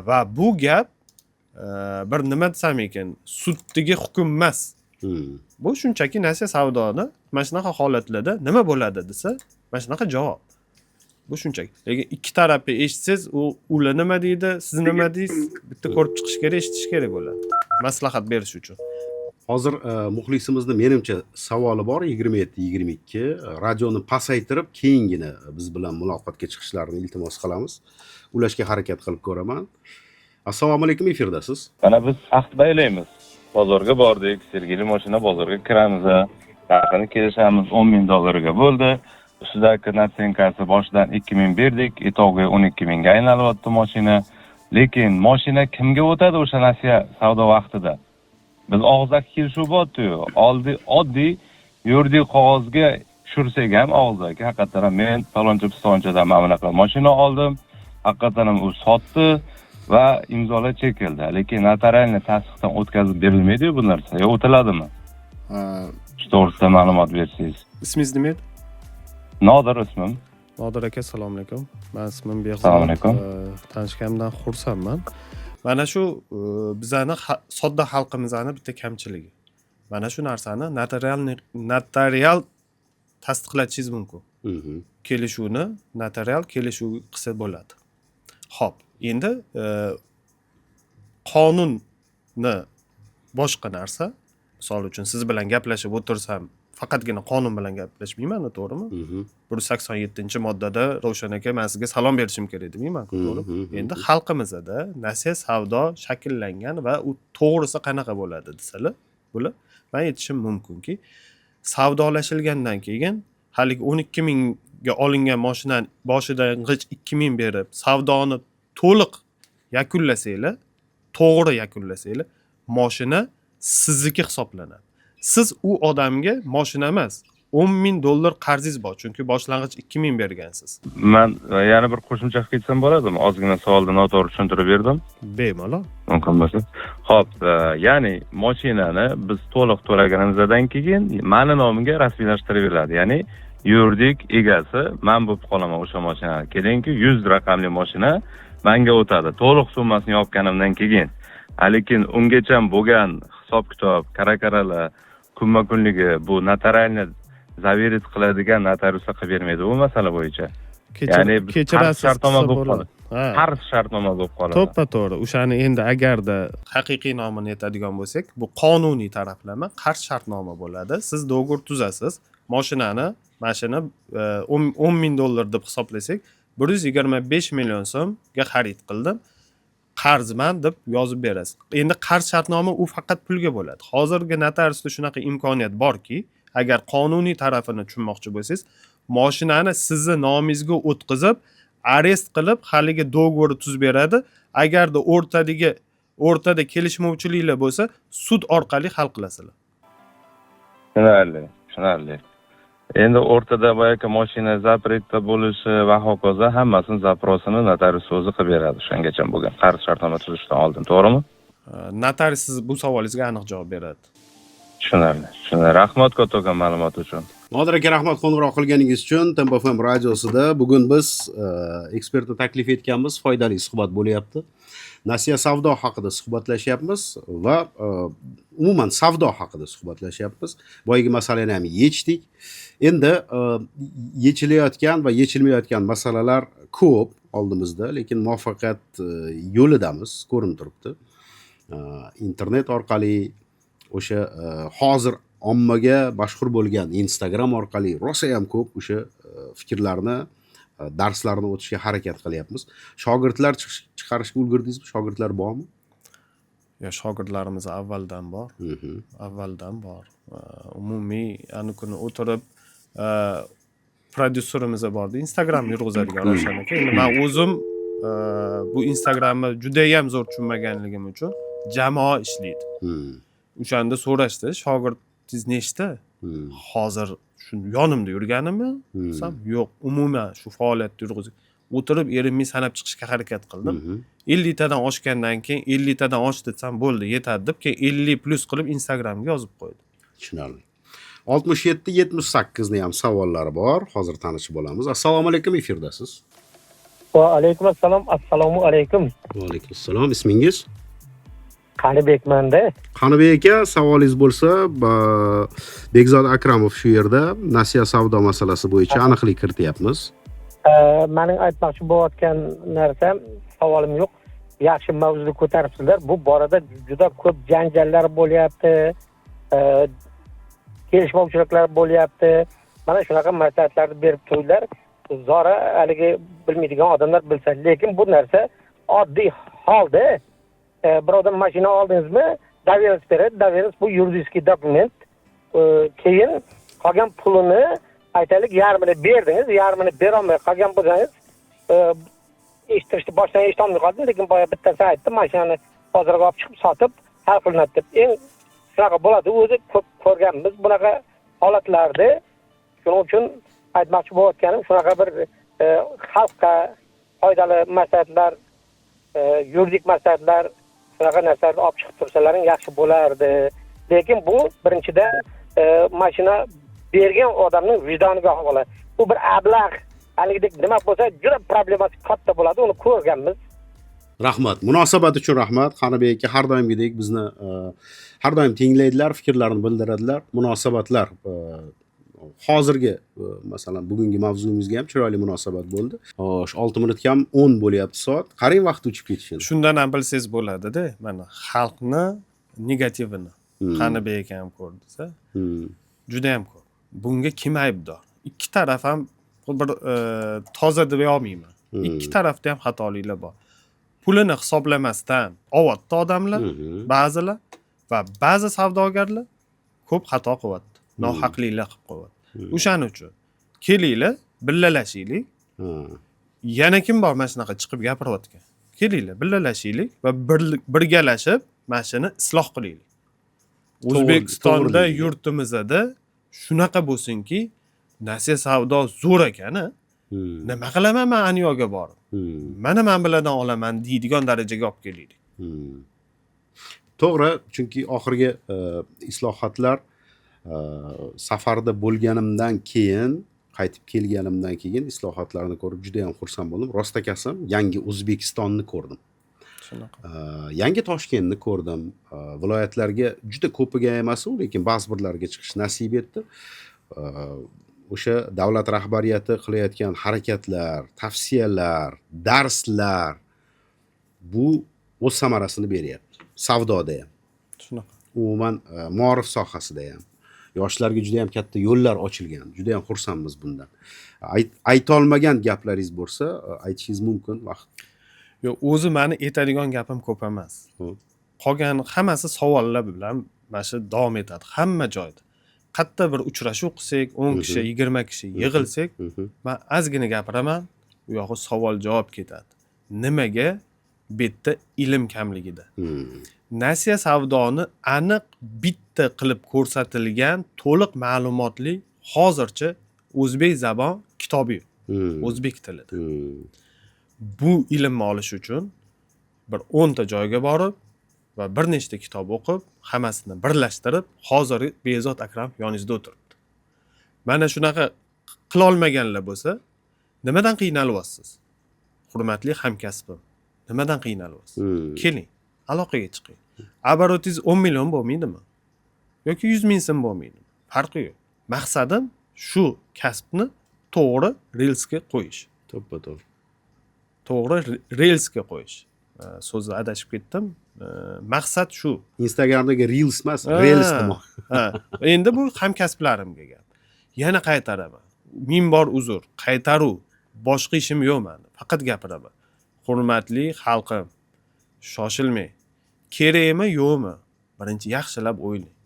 Va bu gap bir nima desam ekan, suddagi hukm emas. Bu shunchaki nasiya savdoni mana shunaqa holatlarda nima bo'ladi desa, mana shunaqa javob. Bu shunchaki. Lekin ikki tarafni eshitsangiz, ular nima deydi, siz nima deysiz, bitta ko'rib chiqish kerak, eshitish kerak bo'ladi. Maslahat berish uchun. Hozir muxlisimizni menimcha savoli bor 27-22. Radioni pasaytirib, keyingina biz bilan muloqotga chiqishlarini iltimos qilamiz. Ulashga harakat qilib ko'raman. Assalomu alaykum, efirdasiz. Mana biz aqd baylaymiz. Bozorga bordik, Sergeli mashina bozorga kiramiz. Narxini kelishamiz, $10,000 bo'ldi. Ustidagi natsenkasi boshidan 2,000 berdik, etog'iga 12,000 ga aylanayapti mashina. Lekin mashina kimga o'tadi o'sha nasiya savdo vaqtida? Biz og'zaki kelishuv bo'ldi-yu, oddiy yuridik qog'ozga tushirsak ham og'zaki haqiqatan ham men faloncha-pistonchadan mana bunaqa mashina oldim, haqiqatan ham u sotdi va imzolar chekildi. Lekin notarialniy tasdiqdan o'tkazib berilmaydi-yu bu narsa. Yo o'tiladimi? Shu to'g'risida ma'lumot bersangiz. Ismingiz nima edi? Nodir ismim. Nodir aka, assalomu alaykum. Men ismim Behzod. Assalomu alaykum. Tanishganimdan xursandman. Mana shu bizani sodda xalqimizning bitta kamchiligi. Mana shu narsani notarial tasdiqlatishingiz mumkin. Kelishuvni notarial kelishuv qilsa bo'ladi. Xo'p, endi qonunni boshqa narsa. Misol uchun siz bilan gaplashib o'tirsam, faqatgina qonun bilan gaplashmayman, to'g'rimi? 187-moddada Ravshan aka, men sizga salom berishim kerak demayman, to'g'rimi? Endi xalqimizda nasiya savdo shakllangan va u to'g'risi qanaqa bo'ladi desalar, bular men aytishim mumkinki, savdolashilgandan keyin haligi 12,000 ga olingan mashinani boshidan 2,000 berib, savdoni to'liq yakunlasanglar, to'g'ri yakunlasanglar, mashina sizniki hisoblanadi. Siz u odamga mashina emas, $10,000 qarzingiz bor, chunki boshlang'ich 2,000 bergansiz. Man yana bir qo'shimcha qilib ketsam bo'ladimi? Ozgina savolni noto'g'ri tushuntirib berdim. Bemalol. Mumkin bo'lsa. Xo'p, ya'ni mashinani biz to'liq to'laganimizdan keyin mani nomimga rasmiylashtirib beriladi. Ya'ni yuridik egasi men bo'lib qolaman o'sha mashinani. Kelinki 100 raqamli mashina menga o'tadi. To'liq summasini yopganimdan keyin. Lekin ungacha bo'lgan hisob-kitob, karakaralar, kunma-kunligi bu notarialni zaverit qiladigan notariuslar qilib bermaydi bu masala bo'yicha. Ya'ni kechirasiz shartnoma bo'lib qoladi. Ha. Qarz shartnoma bo'lib qoladi. To'ppa-to'g'ri. O'shani endi agarda haqiqiy nomini aytadigan bo'lsak, bu qonuniy taraflama qarz shartnoma bo'ladi. Siz dogovor tuzasiz. Mashinani, mashina $10,000 deb hisoblasak, 125 million so'mga xarid qildim. Qarzman deb yozib berasiz. Endi qarz shartnoma u faqat pulga bo'ladi. Hozirgi notariusda shunaqa imkoniyat borki, agar qonuniy tarafini tushunmoqchi bo'lsangiz, mashinani sizni nomingizga o'tkazib, arest qilib, haligi dogovorni tuzib beradi. Agarda o'rtada kelishmovchiliklar bo'lsa, sud orqali hal qilasizlar. Tushunarli. Endi o'rtada boyagi mashina zapretda bo'lishi va hokazo hammasini zaprosini notarius o'zi qilib beradi o'shangacha bo'lgan qarz shartnoma tuzishdan oldin, to'g'rimi? Notarius siz bu savolingizga aniq javob beradi. Tushunarli. Rahmat kattakon ma'lumot uchun. Nodir aka, rahmat qo'ng'iroq qilganingiz uchun. Tempo FM radiosida bugun biz ekspertni taklif etganmiz, foydali suhbat bo'lyapti. Nasiya savdo haqida suhbatlashyapmiz va umuman savdo haqida suhbatlashyapmiz. Boyagi masalani ham yechdik. Endi yechilayotgan va yechilmayotgan masalalar ko'p oldimizda, lekin muvaffaqiyat yo'lidamiz, ko'rinib turibdi. Internet orqali o'sha hozir ommaga mashhur bo'lgan Instagram orqali rosa ham ko'p o'sha fikrlarni, darslarni o'tishga harakat qilyapmiz. Shogirdlar chiqarishga ulgurdingizmi? Shogirdlar bormi? Ya shogirdlarimiz avvaldan bor. Umumiy ani kuni o'tirib prodyuserimiz bordi. Instagram yurg'izadigan Ravshan aka. Endi men o'zim bu Instagramni juda ham zo'r tushunmaganligim uchun jamoa ishlaydi. O'shanda so'rashdi, shogirdingiz nechta? Hozir shu yonimda yurganimi? Desam, yo'q, umuman shu faoliyatni yurg'izib o'tirib erimni sanab chiqishga harakat qildim. 50 tadan oshgandan keyin 50 tadan oshdi desam bo'ldi, yetadi deb keyin 50 plus qilib Instagramga yozib qo'ydim. Tushunarli. 67-78 ni ham savollari bor. Hozir tanishib olamiz. Assalomu alaykum, efirdasiz. Va alaykum assalom. Assalomu alaykum. Va alaykum assalom. Ismingiz? Qanibekmanda. Qanibek aka, savolingiz bo'lsa, Bekzod Akramov shu yerda nasiya savdo masalasi bo'yicha aniqlik kirityapmiz. Mening aytmoqchi bo'layotgan narsam, savolim yo'q. Yaxshi mavzuni ko'taribsizlar. Bu borada juda ko'p janjallar bo'lyapti. Kelishmovchiliklar bo'lyapti. Mana shunaqa maslahatlarni berib turdilar. Zora haligi bilmaydigan odamlar bilsa, lekin bu narsa oddiy holda birovdan mashina oldingizmi, daverens beradi. Daverens bu yuridik dokument. Keyin qolgan pulini aytaylik yarmini berdingiz, yarmini berolmay qolgan bo'lsangiz, eshitishni boshdan eshitolmay qoldim, lekin boya bittasi aytdi, mashinani hozirga olib chiqib sotib hal qilinadi deb. Eng shunaqa bo'ladi, o'zi ko'p ko'rganmiz bunaqa holatlarni. Shuning uchun aytmoqchi bo'layotganim shunaqa bir xalqqa foydali maslahatlar, yuridik maslahatlar, shunaqa narsalarni olib chiqib tursalaring yaxshi bo'lardi. Lekin bu birinchidan mashina bergan odamning vijdoniga havola. Bu bir ablah, haligidek nima bo'lsa, juda problemasi katta bo'ladi, uni ko'rganmiz. Rahmat. Munosabat uchun rahmat. Qanibek aka har doimgidek bizni har doim tinglaydilar, fikrlarini bildiradilar. Munosabatlar hozirgi masalan bugungi mavzumizga ham chiroyli munosabat bo'ldi. 6 minutga ham 10 bo'lyapti soat. Qarang vaqt o'tib ketishini. Shundan ham bilsangiz bo'ladi-da, mana xalqni negativini Qanibek ham ko'rdisa, juda ham ko'p. Bunga kim aybdor? Ikki taraf ham bir toza deb olmayman. Ikki tarafda ham xatoliklar bor. Pulini hisoblamasdan ovatdi odamlar, ba'zilar va ba'zi savdogarlar ko'p xato qilyapti. Nohaqliklar qilib qo'yapti. O'shaning uchun kelinglar, billalashaylik. Yana kim bor mana shunaqa chiqib gapiryotgan? Kelinglar, billalashaylik va birgalashib mana shuni isloh qilaylik. O'zbekistonda yurtimizda shunaqa bo'lsinki, nasiya savdo zo'r ekan, nima qilaman men Anyoga borib? Mana men bilan olaman deydigan darajaga olib kelaylik. To'g'ri, chunki oxirgi islohotlar safarda bo'lganimdan keyin, qaytib kelganimdan keyin islohotlarni ko'rib juda ham xursand bo'ldim. Rostakasam, yangi O'zbekistonni ko'rdim. Shunaqa. Yangi Toshkentni ko'rdim. Viloyatlarga juda ko'piga emas, lekin ba'zi birlarga chiqish nasib etdi. O'sha davlat rahbariyati qilayotgan harakatlar, tavsiyalar, darslar bu o'z samarasini beryapti. Savdoda ham, Shunaqa. umuman muorif sohasida ham. Yoshlarga juda ham katta yo'llar ochilgan. Juda ham xursandmiz bundan. Aytolmagan gaplaringiz bo'lsa, aytishingiz mumkin vaqt. Yo'q, o'zi meni aytadigan gapim ko'p emas. Qolgan hammasi savollar bilan mana shu davom etadi hamma joyda. Qayerda bir uchrashuv qilsak, 10 kishi, 20 kishi yig'ilsak, men ozgina gapiraman, u yog'i savol-javob ketadi. Nimaga? Bu yerda ilm kamligida. Nasiya savdoni aniq bitta qilib ko'rsatilgan to'liq ma'lumotli hozircha o'zbek zabon kitobi yo'q. O'zbek tilida. Bu ilmni olish uchun bir 10 ta joyga borib va bir nechta kitob o'qib, hammasini birlashtirib, hozir Behzod Akramov yoningizda o'tiribdi. Mana shunaqa qila olmaganlar bo'lsa, nimadan qiynalyapsiz? Hurmatli hamkasbim, nimadan qiynalyapsiz? Keling, aloqaga chiqing. Обороtingiz 10 million bo'lmaydimi? Yoki 100 ming so'm bo'lmaydimi? Farqi yo'q. Maqsadim shu kasbni to'g'ri relsga qo'yish. To'ppa-to'g'ri. To'g'ri relsga qo'yish. So'zni adashib ketdim. Maqsad shu. Instagramdagi Reels emas, Reels demoq. Ha, endi bu hamkasblarimga gap. Yana qaytaraman. Ming bor uzr, qaytaruv, boshqa ishim yo'q meni. Faqat gapiraman. Hurmatli xalqim, shoshilmang. Kerakmi, yo'qmi? Birinchi yaxshilab o'ylang.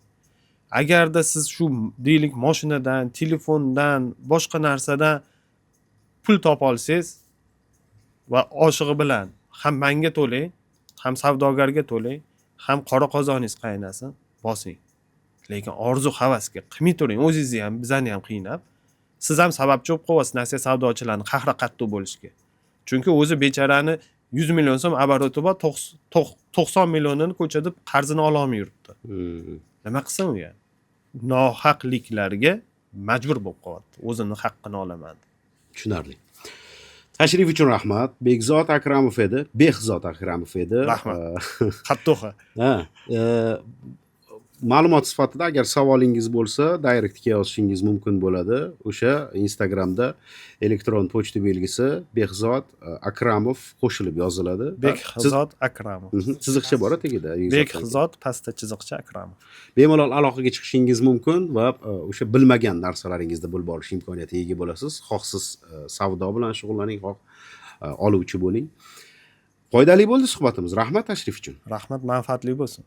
Agarda siz shu deylik mashinadan, telefondan, boshqa narsadan pul topa olsangiz va oshig'i bilan ham menga to'lang, ham savdogarga to'lang, ham qora qozoningiz qaynasin, bosing. Lekin orzu havasga qilmay turing, o'zingizni ham, bizani ham qiynab. Siz ham sababchi bo'lib qo'yasiz nasiya savdochilarni qahra qattiq bo'lishga. Chunki o'zi bechorani 100 million so'm oboroti bor, 90 millionini ko'chada qarzini ola olmay yuribdi. Nima qilsin u yani? Nohaqliklarga majbur bo'lib qolyapti. O'zini haqqini olaman. Tushunarli. Tashrif uchun rahmat. Behzod Akramov edi. Behzod Akramov edi. Rahmat. Qattiq. Ha, ma'lumot sifatida agar savolingiz bo'lsa, direktga yozishingiz mumkin bo'ladi. O'sha Instagramda elektron pochta belgisi Behzod Akramov qo'shilib yoziladi. Behzod Akramov. Chiziqcha bor tagida. Behzod pastda chiziqcha Akramov. Bemalol aloqaga chiqishingiz mumkin va o'sha bilmagan narsalaringizda bilib olish imkoniyatiga ega bo'lasiz. Xoh siz savdo bilan shug'ullaning, xoh oluvchi bo'ling. Foydali bo'ldi suhbatimiz. Rahmat tashrif uchun. Rahmat, manfaatli bo'lsin.